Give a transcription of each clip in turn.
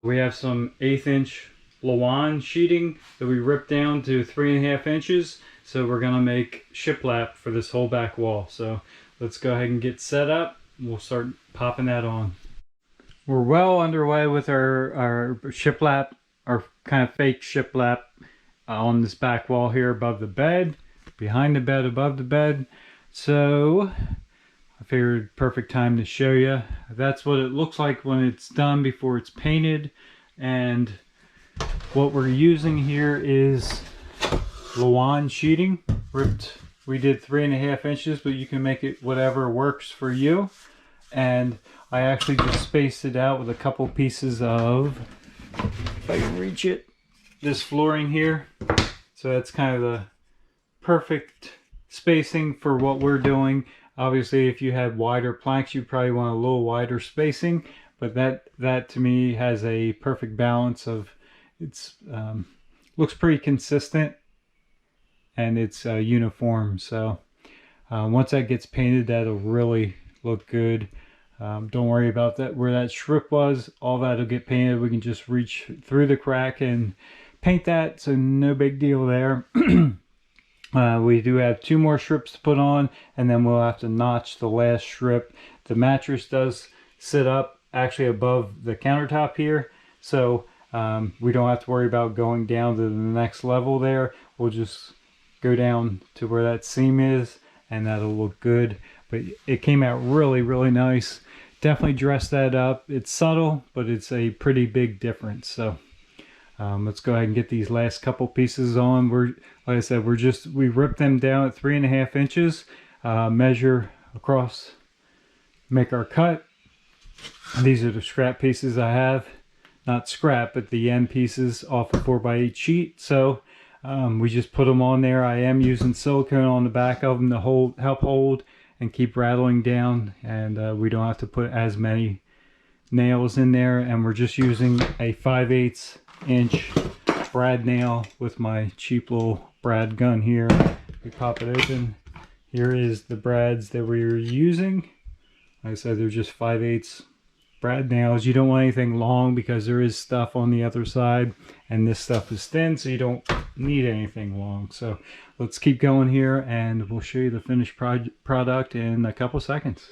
We have some 1/8 inch Lawan sheeting that we ripped down to 3.5 inches. So we're gonna make shiplap for this whole back wall. So let's go ahead and get set up. We'll start popping that on. We're well underway with our shiplap, our kind of fake shiplap on this back wall here above the bed, behind the bed, above the bed. So I figured perfect time to show you. That's what it looks like when it's done before it's painted. And what we're using here is Lawan sheeting. We did 3.5 inches, but you can make it whatever works for you. And I actually just spaced it out with a couple pieces of, if I can reach it, this flooring here. So that's kind of the perfect spacing for what we're doing. Obviously, if you had wider planks, you probably want a little wider spacing, but that to me has a perfect balance of, it's looks pretty consistent and it's uniform. So once that gets painted, that'll really look good. Don't worry about that, where that strip was, all that'll get painted. We can just reach through the crack and paint that, so no big deal there. We do have 2 more strips to put on, and then we'll have to notch the last strip. The mattress does sit up actually above the countertop here, so we don't have to worry about going down to the next level there. We'll just go down to where that seam is, and that'll look good. But it came out really, really nice. Definitely dress that up. It's subtle, but it's a pretty big difference. So let's go ahead and get these last couple pieces on. Like I said, we ripped them down at 3.5 inches, measure across, make our cut. These are the scrap pieces I have, not scrap, but the end pieces off a 4x8 sheet. So we just put them on there. I am using silicone on the back of them to help hold and keep rattling down, and we don't have to put as many nails in there. And we're just using a 5/8 inch brad nail with my cheap little brad gun here. We pop it open. Here is the brads that we were using. Like I said, they're just 5/8 brad nails. You don't want anything long because there is stuff on the other side, and this stuff is thin, so you don't need anything long. So let's keep going here, and we'll show you the finished product in a couple seconds.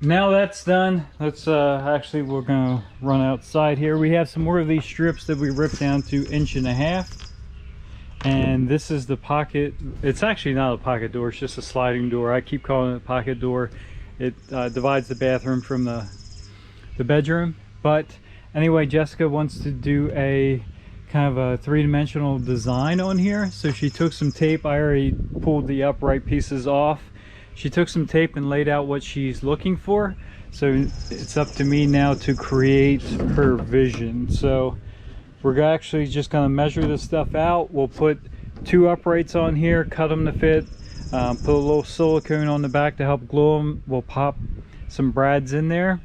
Now that's done, let's actually, we're gonna run outside here. We have some more of these strips that we ripped down to 1.5 inches, and this is the pocket. It's actually not a pocket door, it's just a sliding door. I keep calling it a pocket door. It divides the bathroom from the bedroom. But anyway, Jessica wants to do a kind of a 3-dimensional design on here, so she took some tape. I already pulled the upright pieces off. She took some tape and laid out what she's looking for, so it's up to me now to create her vision. So we're actually just going to measure this stuff out. We'll put 2 uprights on here, cut them to fit, put a little silicone on the back to help glue them. We'll pop some brads in there,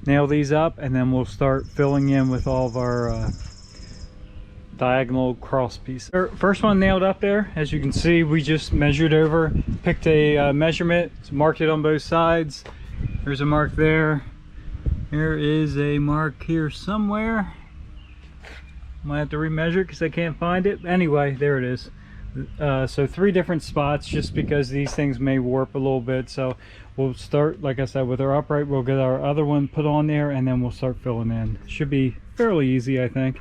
nail these up, and then we'll start filling in with all of our diagonal cross pieces. First one nailed up there. As you can see, we just measured over, picked a measurement, marked it on both sides. There's a mark there. There is a mark here somewhere. Might have to remeasure because I can't find it. Anyway, there it is. So 3 different spots, just because these things may warp a little bit. So we'll start, like I said, with our upright. We'll get our other one put on there, and then we'll start filling in. Should be fairly easy, I think.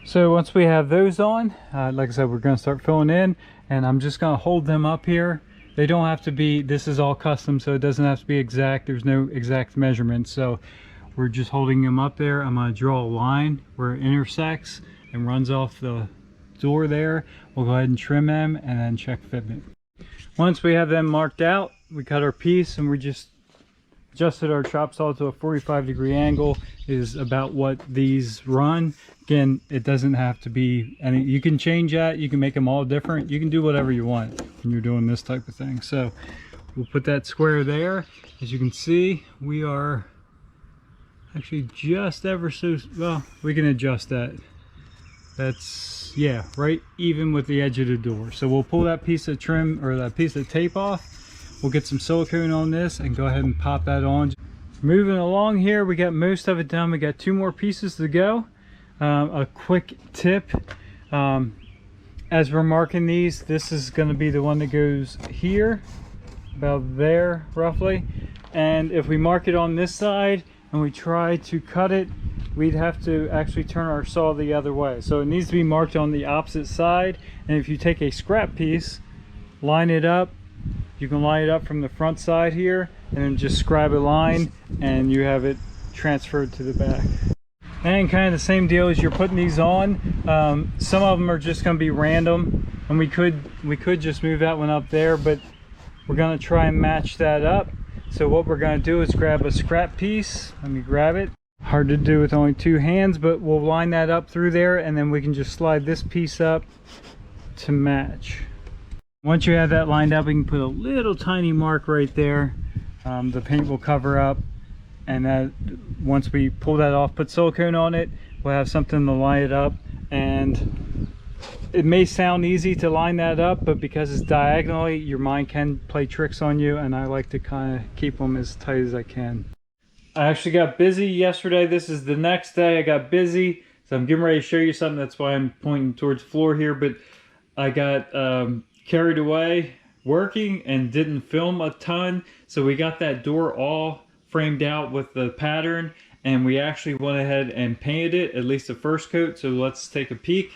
So once we have those on, like I said, we're going to start filling in, and I'm just going to hold them up here. They don't have to be, this is all custom, so it doesn't have to be exact. There's no exact measurement, so we're just holding them up there. I'm going to draw a line where it intersects and runs off the door there. We'll go ahead and trim them and then check fitment. Once we have them marked out, we cut our piece, and we just adjusted our chop saw to a 45-degree angle. Is about what these run. Again, it doesn't have to be any, you can change that, you can make them all different, you can do whatever you want when you're doing this type of thing. So we'll put that square there. As you can see, we are actually just ever so, well, we can adjust that. That's, yeah, right even with the edge of the door. So we'll pull that piece of trim, or that piece of tape off. We'll get some silicone on this and go ahead and pop that on. Moving along here, we got most of it done. We got 2 more pieces to go. A quick tip, as we're marking these, this is going to be the one that goes here, about there roughly. And if we mark it on this side and we try to cut it, we'd have to actually turn our saw the other way. So it needs to be marked on the opposite side. And if you take a scrap piece, line it up, you can line it up from the front side here and then just scribe a line and you have it transferred to the back. And kind of the same deal as you're putting these on. Some of them are just going to be random, and we could just move that one up there, but we're going to try and match that up. So what we're going to do is grab a scrap piece. Let me grab it. Hard to do with only two hands, but we'll line that up through there, and then we can just slide this piece up to match. Once you have that lined up, we can put a little tiny mark right there. The paint will cover up. And that once we pull that off, put silicone on it, we'll have something to line it up. And it may sound easy to line that up, but because it's diagonally, your mind can play tricks on you, and I like to kind of keep them as tight as I can. I actually got busy yesterday. This is the next day I got busy, so I'm getting ready to show you something. That's why I'm pointing towards the floor here, but I got carried away working and didn't film a ton. So we got that door all framed out with the pattern, and we actually went ahead and painted it, at least the first coat. So let's take a peek.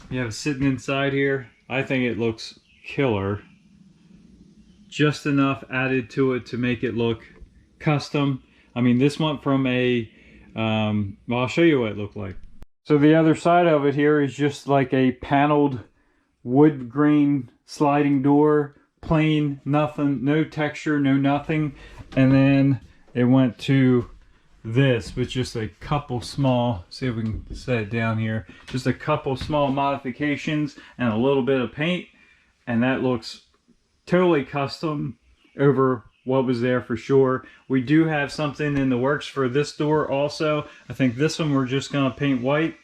You have it sitting inside here. I think it looks killer. Just enough added to it to make it look custom. I mean, this went from a well, I'll show you what it looked like. So the other side of it here is just like a paneled wood grain sliding door, plain, nothing, no texture, no nothing. And then it went to this with just a couple small, see if we can set it down here, just a couple small modifications and a little bit of paint, and that looks totally custom over what was there for sure. We do have something in the works for this door also. I think this one we're just gonna paint white,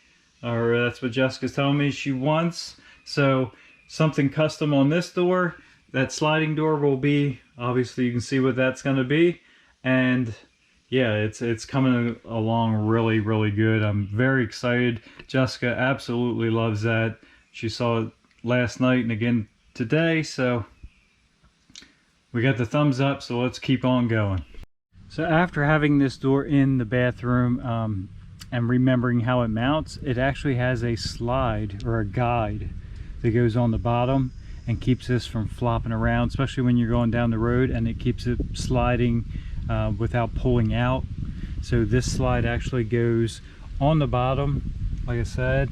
or that's what Jessica's telling me she wants. So something custom on this door. That sliding door will be, obviously you can see what that's going to be, and yeah, it's coming along really, really good. I'm very excited. Jessica absolutely loves that. She saw it last night and again today, so we got the thumbs up, so let's keep on going. So after having this door in the bathroom and remembering how it mounts, it actually has a slide or a guide that goes on the bottom and keeps this from flopping around, especially when you're going down the road, and it keeps it sliding without pulling out. So this slide actually goes on the bottom, like I said,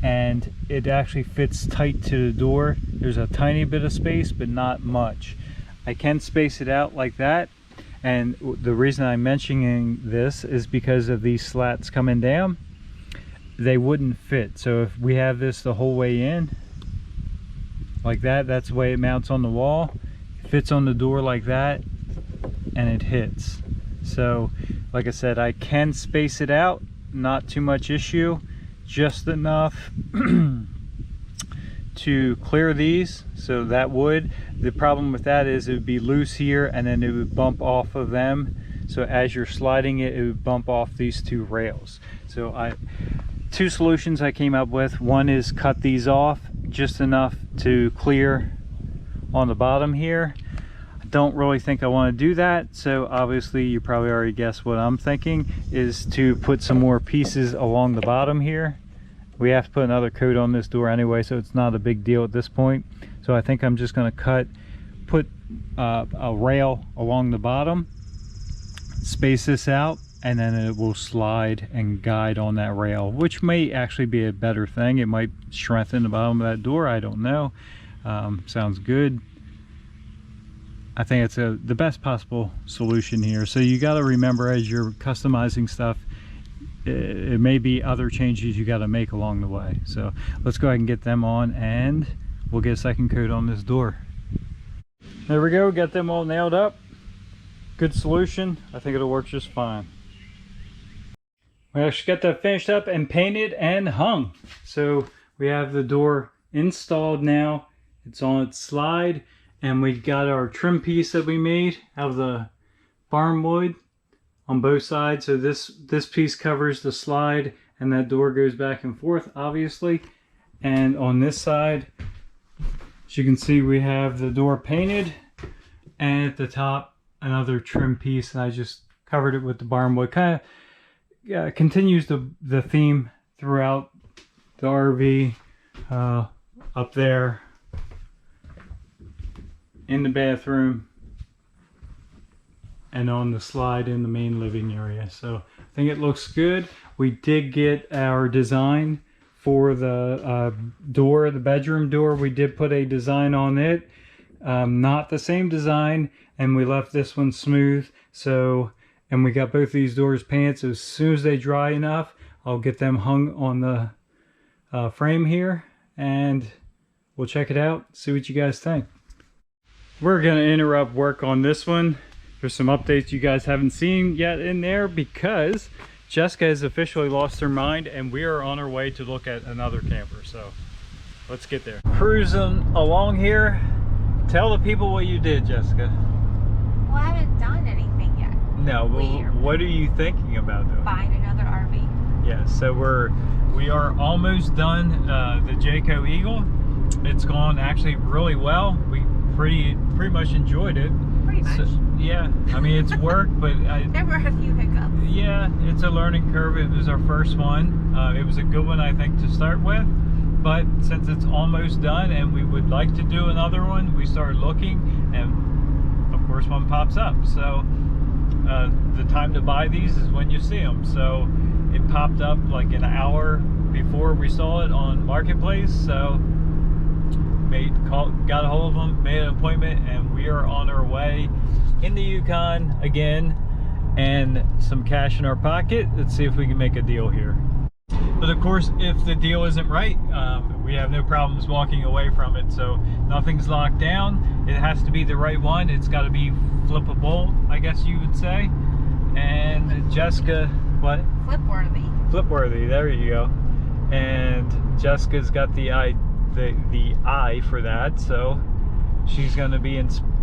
and it actually fits tight to the door. There's a tiny bit of space, but not much. I can space it out like that, and the reason I'm mentioning this is because of these slats coming down. They wouldn't fit. So if we have this the whole way in, like that, that's the way it mounts on the wall. It fits on the door like that, and it hits. So like I said, I can space it out, not too much issue, just enough to clear these. So that would, the problem with that is it would be loose here, and then it would bump off of them. So as you're sliding it, it would bump off these two rails. So two solutions I came up with. One is cut these off just enough to clear on the bottom here. I don't really think I want to do that, so obviously you probably already guessed what I'm thinking, is to put some more pieces along the bottom here. We have to put another coat on this door anyway, so it's not a big deal at this point. So I think I'm just going to put a rail along the bottom, space this out, and then it will slide and guide on that rail, which may actually be a better thing. It might strengthen the bottom of that door, I don't know. Sounds good. I think it's the best possible solution here. So you got to remember, as you're customizing stuff, it may be other changes you got to make along the way. So let's go ahead and get them on, and we'll get a second coat on this door. There we go, got them all nailed up. Good solution. I think it'll work just fine. We actually got that finished up and painted and hung. So we have the door installed now. It's on its slide, and we got our trim piece that we made out of the barn wood on both sides. So this piece covers the slide, and that door goes back and forth, obviously. And on this side, as you can see, we have the door painted, and at the top, another trim piece, and I just covered it with the barnwood. Kind of continues the theme throughout the RV, up there, in the bathroom, and on the slide in the main living area. So I think it looks good. We did get our design for the door, the bedroom door. We did put a design on it, not the same design, and we left this one smooth. So, and we got both these doors painted, so as soon as they dry enough, I'll get them hung on the frame here, and we'll check it out, see what you guys think. We're gonna interrupt work on this one. There's some updates you guys haven't seen yet in there because Jessica has officially lost her mind, and we are on our way to look at another camper. So let's get there. Cruising along here. Tell the people what you did, Jessica. Well, I haven't done anything yet. No, what are you thinking about doing? Buying another RV. Yeah, so we are almost done the Jayco Eagle. It's gone actually really well. We pretty much enjoyed it. Pretty much. So, yeah, I mean, it's work, but there were a few hiccups. Yeah, it's a learning curve. It was our first one. It was a good one, I think, to start with. But since it's almost done and we would like to do another one, we started looking, and of course one pops up. So the time to buy these is when you see them. So it popped up like an hour before we saw it on Marketplace. So got a hold of them, made an appointment, and we are on our way in the Yukon again, and some cash in our pocket. Let's see if we can make a deal here. But of course, if the deal isn't right, we have no problems walking away from it. So nothing's locked down. It has to be the right one. It's got to be flippable, I guess you would say. And Jessica, what? Flip-worthy. Flip-worthy, there you go. And Jessica's got the eye for that, so she's going to be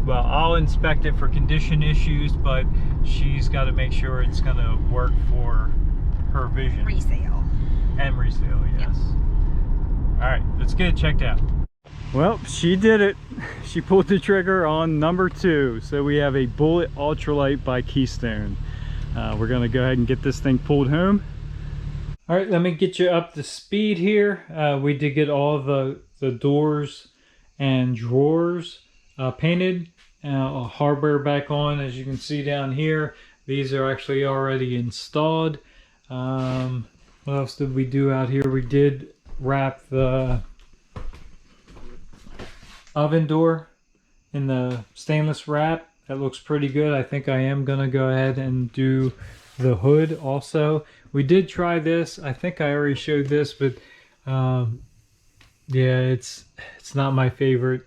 well, I'll inspect it for condition issues, but she's got to make sure it's going to work for her vision. Resale. And resale, yes. Yep. All right, let's get it checked out. Well, she did it. She pulled the trigger on number 2. So we have a Bullet Ultralight by Keystone. We're going to go ahead and get this thing pulled home. All right, let me get you up to speed here. We did get all the doors and drawers painted. Hardware back on, as you can see down here. These are actually already installed. What else did we do out here? We did wrap the oven door in the stainless wrap. That looks pretty good. I think I am gonna go ahead and do the hood also. We did try this. I think I already showed this, but yeah, it's not my favorite.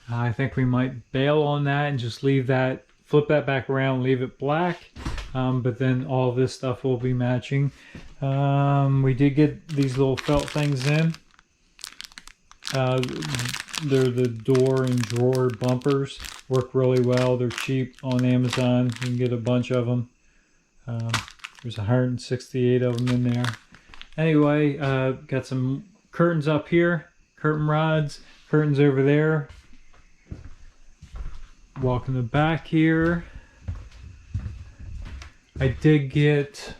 I think we might bail on that and just leave that, flip that back around, leave it black. But then all this stuff will be matching. We did get these little felt things in. They're the door and drawer bumpers. Work really well. They're cheap on Amazon. You can get a bunch of them. There's 168 of them in there. Anyway, got some curtains up here. Curtain rods. Curtains over there. Walk in the back here. I did get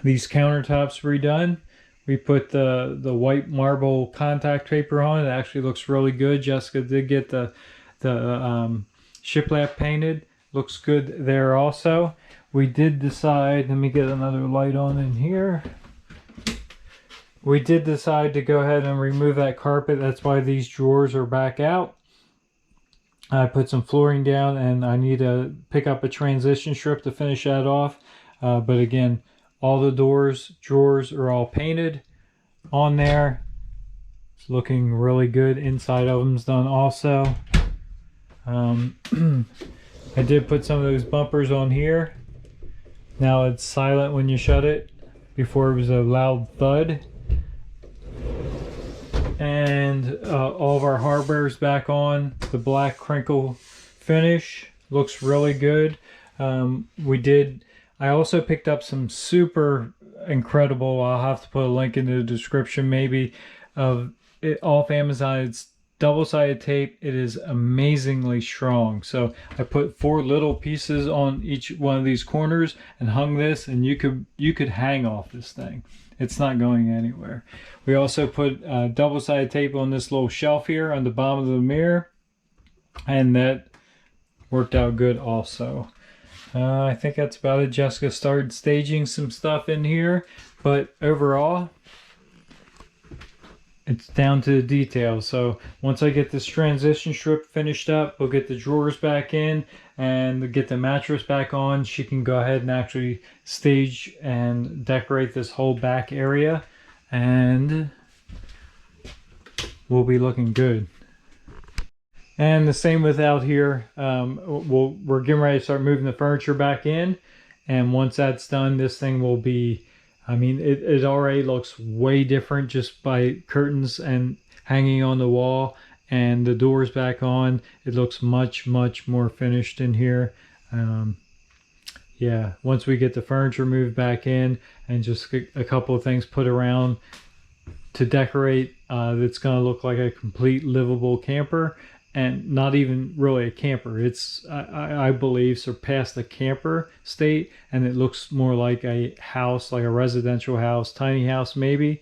these countertops redone. We put the white marble contact paper on. It actually looks really good. Jessica did get the shiplap painted. Looks good there also. We did decide, let me get another light on in here. We did decide to go ahead and remove that carpet. That's why these drawers are back out. I put some flooring down, and I need to pick up a transition strip to finish that off. But again, all the doors, drawers are all painted on there. It's looking really good. Inside of them's done also. I did put some of those bumpers on here. Now it's silent when you shut it. Before it was a loud thud. And all of our hardware's back on. The black crinkle finish looks really good. I also picked up some super incredible. I'll have to put a link in the description maybe of it off Amazon. It's double-sided tape. It is amazingly strong. So I put 4 little pieces on each one of these corners and hung this, and you could hang off this thing. It's not going anywhere. We also put double-sided tape on this little shelf here on the bottom of the mirror, and that worked out good also. I think that's about it. Jessica started staging some stuff in here, but overall, it's down to the details. So once I get this transition strip finished up, we'll get the drawers back in and get the mattress back on. She can go ahead and actually stage and decorate this whole back area, and we'll be looking good. And the same with out here. We're getting ready to start moving the furniture back in, and once that's done, this thing will be, I mean, it already looks way different just by curtains and hanging on the wall and the doors back on. It looks much more finished in here. Yeah, once we get the furniture moved back in and just a couple of things put around to decorate, it's going to look like a complete livable camper. And not even really a camper. It's, I believe, surpassed the camper state, and it looks more like a house, like a residential house, tiny house maybe.